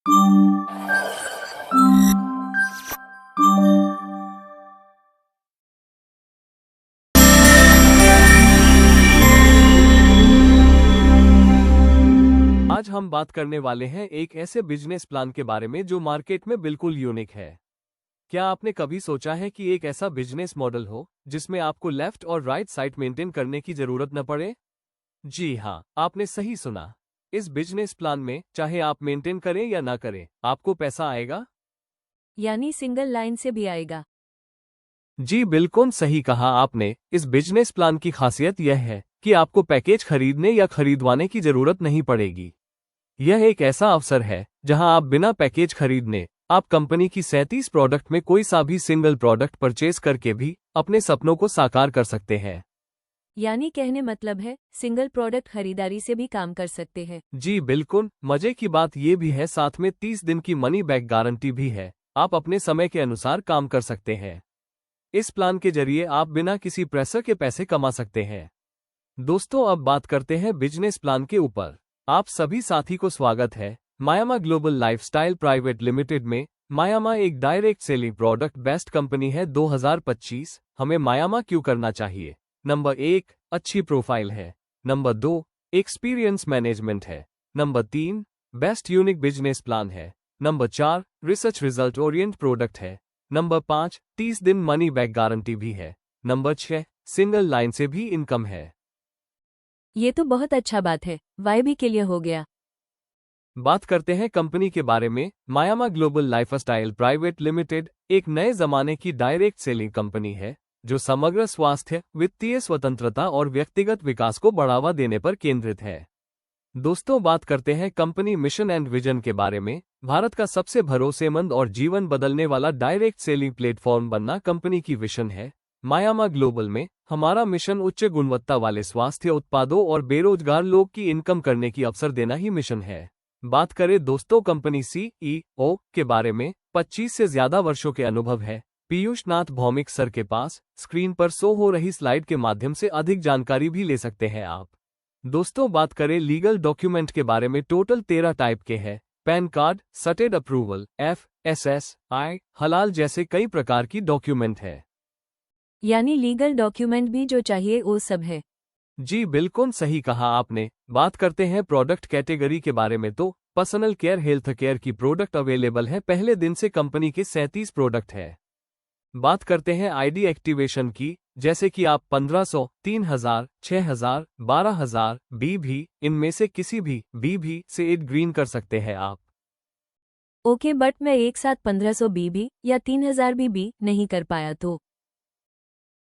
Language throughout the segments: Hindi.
आज हम बात करने वाले हैं एक ऐसे बिजनेस प्लान के बारे में जो मार्केट में बिल्कुल यूनिक है। क्या आपने कभी सोचा है कि एक ऐसा बिजनेस मॉडल हो जिसमें आपको लेफ्ट और राइट साइड मेंटेन करने की जरूरत न पड़े? जी हाँ, आपने सही सुना। इस बिजनेस प्लान में चाहे आप मेंटेन करें या ना करें, आपको पैसा आएगा। यानी सिंगल लाइन से भी आएगा। जी बिल्कुल सही कहा आपने। इस बिजनेस प्लान की खासियत यह है कि आपको पैकेज खरीदने या खरीदवाने की जरूरत नहीं पड़ेगी। यह एक ऐसा अवसर है जहां आप बिना पैकेज खरीदने आप कंपनी की 37 प्रोडक्ट में कोई सा भी सिंगल प्रोडक्ट परचेज करके भी अपने सपनों को साकार कर सकते हैं। यानी कहने मतलब है सिंगल प्रोडक्ट खरीदारी से भी काम कर सकते हैं। जी बिल्कुल, मजे की बात यह भी है साथ में 30 दिन की मनी बैक गारंटी भी है। आप अपने समय के अनुसार काम कर सकते हैं। इस प्लान के जरिए आप बिना किसी प्रेशर के पैसे कमा सकते हैं। दोस्तों, अब बात करते हैं बिजनेस प्लान के ऊपर। आप सभी साथी को स्वागत है मायामा ग्लोबल लाइफस्टाइल प्राइवेट लिमिटेड में। मायामा एक direct selling product best company है 2025। हमें मायामा क्यों करना चाहिए? नंबर 1, अच्छी प्रोफाइल है। नंबर 2, एक्सपीरियंस मैनेजमेंट है। Number 3, best unique business plan है। Number 4, research result orient product है। नंबर 5, 30 दिन मनी बैक गारंटी भी है। नंबर 6, सिंगल लाइन से भी इनकम है। ये तो बहुत अच्छा बात है, वाई भी क्लियर हो गया। बात करते हैं कंपनी के बारे में। मायामा ग्लोबल लाइफस्टाइल प्राइवेट लिमिटेड एक नए जमाने की डायरेक्ट सेलिंग कंपनी है जो समग्र स्वास्थ्य, वित्तीय स्वतंत्रता और व्यक्तिगत विकास को बढ़ावा देने पर केंद्रित है। दोस्तों, बात करते हैं कंपनी मिशन एंड विजन के बारे में। भारत का सबसे भरोसेमंद और जीवन बदलने वाला डायरेक्ट सेलिंग प्लेटफॉर्म बनना कंपनी की विशन है। मायामा ग्लोबल में हमारा मिशन उच्च गुणवत्ता वाले स्वास्थ्य उत्पादों और बेरोजगार लोग की इनकम करने की अवसर देना ही मिशन है। बात करें दोस्तों कंपनी CEO के बारे में, 25 से ज्यादा वर्षों के अनुभव है पीयूष नाथ भौमिक सर के पास। स्क्रीन पर शो हो रही स्लाइड के माध्यम से अधिक जानकारी भी ले सकते हैं आप। दोस्तों, बात करें लीगल डॉक्यूमेंट के बारे में, टोटल 13 टाइप के हैं। पैन कार्ड, सटेड अप्रूवल, FSSI, हलाल जैसे कई प्रकार की डॉक्यूमेंट है। यानी लीगल डॉक्यूमेंट भी जो चाहिए वो सब है। जी बिल्कुल सही कहा आपने। बात करते हैं प्रोडक्ट कैटेगरी के बारे में, तो पर्सनल केयर हेल्थ केयर की प्रोडक्ट अवेलेबल है। पहले दिन से कंपनी के 37 प्रोडक्ट है। बात करते हैं आईडी एक्टिवेशन की, जैसे कि आप 1500, 3000, 6000, 12000 भी इनमें से किसी भी से एड ग्रीन कर सकते हैं आप। ओके, बट मैं एक साथ 1500 भी या 3000 भी नहीं कर पाया तो?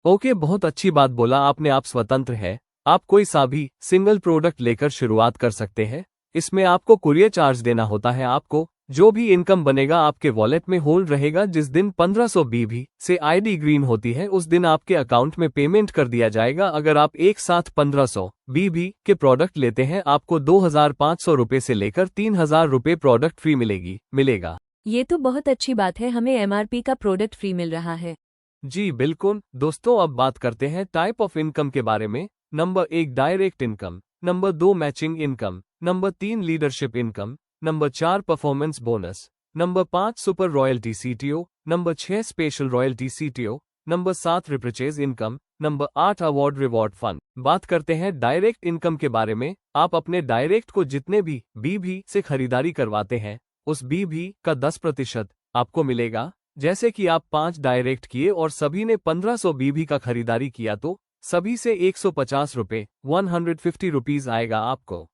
ओके, बहुत अच्छी बात बोला आपने। आप स्वतंत्र है, आप कोई सा भी सिंगल प्रोडक्ट लेकर शुरुआत कर सकते हैं। इसमें आपको कुरियर चार्ज देना होता है। आपको जो भी इनकम बनेगा आपके वॉलेट में होल्ड रहेगा। जिस दिन 1500 भी से आईडी ग्रीन होती है उस दिन आपके अकाउंट में पेमेंट कर दिया जाएगा। अगर आप एक साथ 1500 भी के प्रोडक्ट लेते हैं आपको 2500 रुपए से लेकर 3000 रुपए प्रोडक्ट फ्री मिलेगा। ये तो बहुत अच्छी बात है, हमें MRP का प्रोडक्ट फ्री मिल रहा है। जी बिल्कुल। दोस्तों, अब बात करते हैं टाइप ऑफ इनकम के बारे में। Number 1, direct income. Number 2, matching income. Number 3, leadership income. Number 4, performance bonus. Number 5, super royalty CTO। Number 6, special royalty CTO। Number 7, repurchase income. Number 8, award reward fund. बात करते हैं डायरेक्ट इनकम के बारे में। आप अपने डायरेक्ट को जितने भी से खरीदारी करवाते हैं उस भी का 10% आपको मिलेगा। जैसे कि आप 5 डायरेक्ट किए और सभी ने 1500 भी का खरीदारी किया तो सभी से 150 रुपए 150 रुपीज आएगा आपको।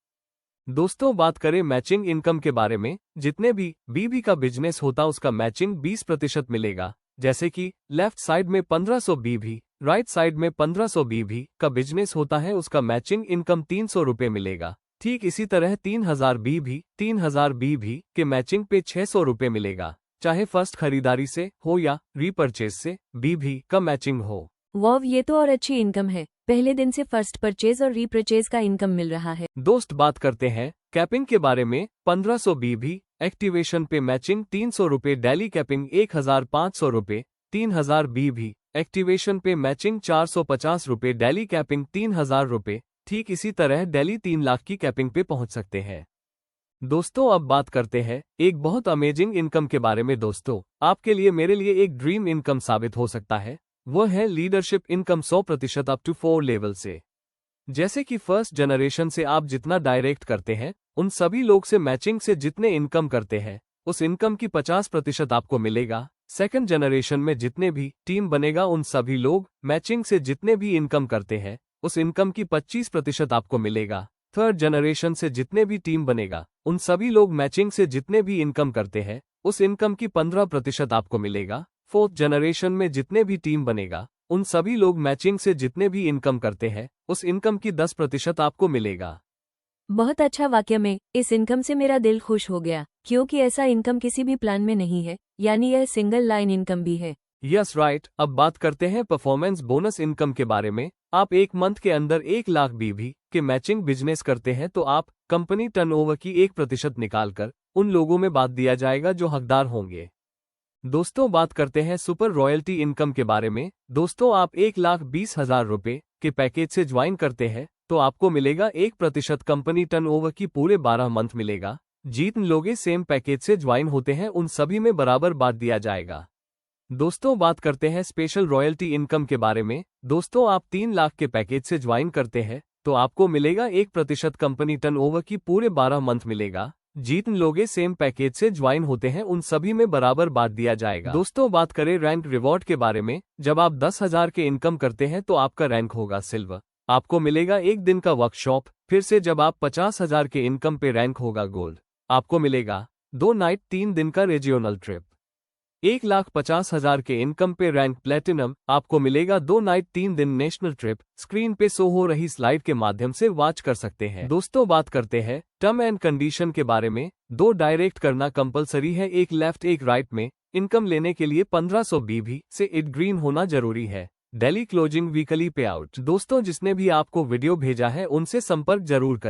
दोस्तों, बात करें मैचिंग इनकम के बारे में, जितने भी का बिजनेस होता उसका मैचिंग 20% मिलेगा। जैसे कि लेफ्ट साइड में 1500 भी, राइट साइड में 1500 भी का बिजनेस होता है उसका मैचिंग इनकम 300 रुपए मिलेगा। ठीक इसी तरह 3000 भी के मैचिंग पे 600 रुपए मिलेगा, चाहे फर्स्ट खरीदारी से हो या रीपरचेज से भी का मैचिंग हो। वाव, ये तो और अच्छी इनकम है। पहले दिन से फर्स्ट परचेज और रीपरचेज का इनकम मिल रहा है। दोस्त, बात करते हैं कैपिंग के बारे में। 1500 भी एक्टिवेशन पे मैचिंग 300 रुपए, डेली कैपिंग 1500 रुपए। 3000 भी एक्टिवेशन पे मैचिंग 450 रुपए, डेली कैपिंग 3000 रुपए। ठीक इसी तरह डेली 3 लाख की कैपिंग पे पहुंच सकते हैं। दोस्तों अब बात करते हैं एक बहुत अमेजिंग इनकम के बारे में। दोस्तों आपके लिए मेरे लिए एक ड्रीम इनकम साबित हो सकता है, वह है leadership income 100% up to 4 level से। जैसे कि फर्स्ट जनरेशन से आप जितना डायरेक्ट करते हैं, उन सभी लोग से मैचिंग से जितने इनकम करते हैं, उस इनकम की 50% आपको मिलेगा। सेकंड जनरेशन में जितने भी टीम बनेगा, उन सभी लोग मैचिंग से जितने भी इनकम करते हैं, उस इनकम की 25% आपको मिलेगा। थर्ड जनरेशन से जितने भी टीम बनेगा, उन सभी लोग मैचिंग से जितने भी इनकम करते हैं, उस इनकम की 15% आपको मिलेगा। फोर्थ जनरेशन में जितने भी टीम बनेगा, उन सभी लोग मैचिंग से जितने भी इनकम करते हैं, उस इनकम की 10% आपको मिलेगा। बहुत अच्छा वाक्य में, इस इनकम से मेरा दिल खुश हो गया, क्योंकि ऐसा इनकम किसी भी प्लान में नहीं है, यानी यह सिंगल लाइन इनकम भी है। Yes right. अब बात करते हैं परफॉर्मेंस बोनस इनकम के बारे में। आप एक मंथ के अंदर 1 लाख बीबी के मैचिंग बिजनेस करते हैं तो आप कंपनी टर्नओवर की 1% निकालकर उन लोगों में बांट दिया जाएगा जो हकदार होंगे। दोस्तों बात करते हैं सुपर रॉयल्टी इनकम के बारे में। दोस्तों आप 1,20,000 रुपए के पैकेज से ज्वाइन करते हैं तो आपको मिलेगा 1% कंपनी टर्नओवर की पूरे 12 मंथ मिलेगा। जितने लोग सेम पैकेज से ज्वाइन होते हैं, उन सभी में बराबर बांट दिया जाएगा। दोस्तों बात करते हैं स्पेशल रॉयल्टी इनकम के बारे में। दोस्तों आप 3 लाख के पैकेज से ज्वाइन करते हैं तो आपको मिलेगा 1% कंपनी टर्नओवर की पूरे 12 मंथ मिलेगा। जितने लोग सेम पैकेज से ज्वाइन होते हैं, उन सभी में बराबर बांट दिया जाएगा। दोस्तों बात करें रैंक रिवॉर्ड के बारे में। जब आप 10,000 के इनकम करते हैं तो आपका रैंक होगा सिल्वर, आपको मिलेगा 1 दिन का वर्कशॉप। फिर से जब आप 50,000 के इनकम पे रैंक होगा गोल्ड, आपको मिलेगा 2 नाइट 3 दिन का रीजियोनल ट्रिप। 1,50,000 के इनकम पे रैंक प्लेटिनम, आपको मिलेगा 2 नाइट 3 दिन नेशनल ट्रिप। स्क्रीन पे शो हो रही स्लाइड के माध्यम से वॉच कर सकते हैं। दोस्तों बात करते हैं टर्म एंड कंडीशन के बारे में। 2 डायरेक्ट करना कंपलसरी है, एक लेफ्ट एक राइट में। इनकम लेने के लिए 1500 बीबी से इट ग्रीन होना जरूरी है। डेली क्लोजिंग वीकली पे आउट। दोस्तों जिसने भी आपको वीडियो भेजा है उनसे संपर्क जरूर करें।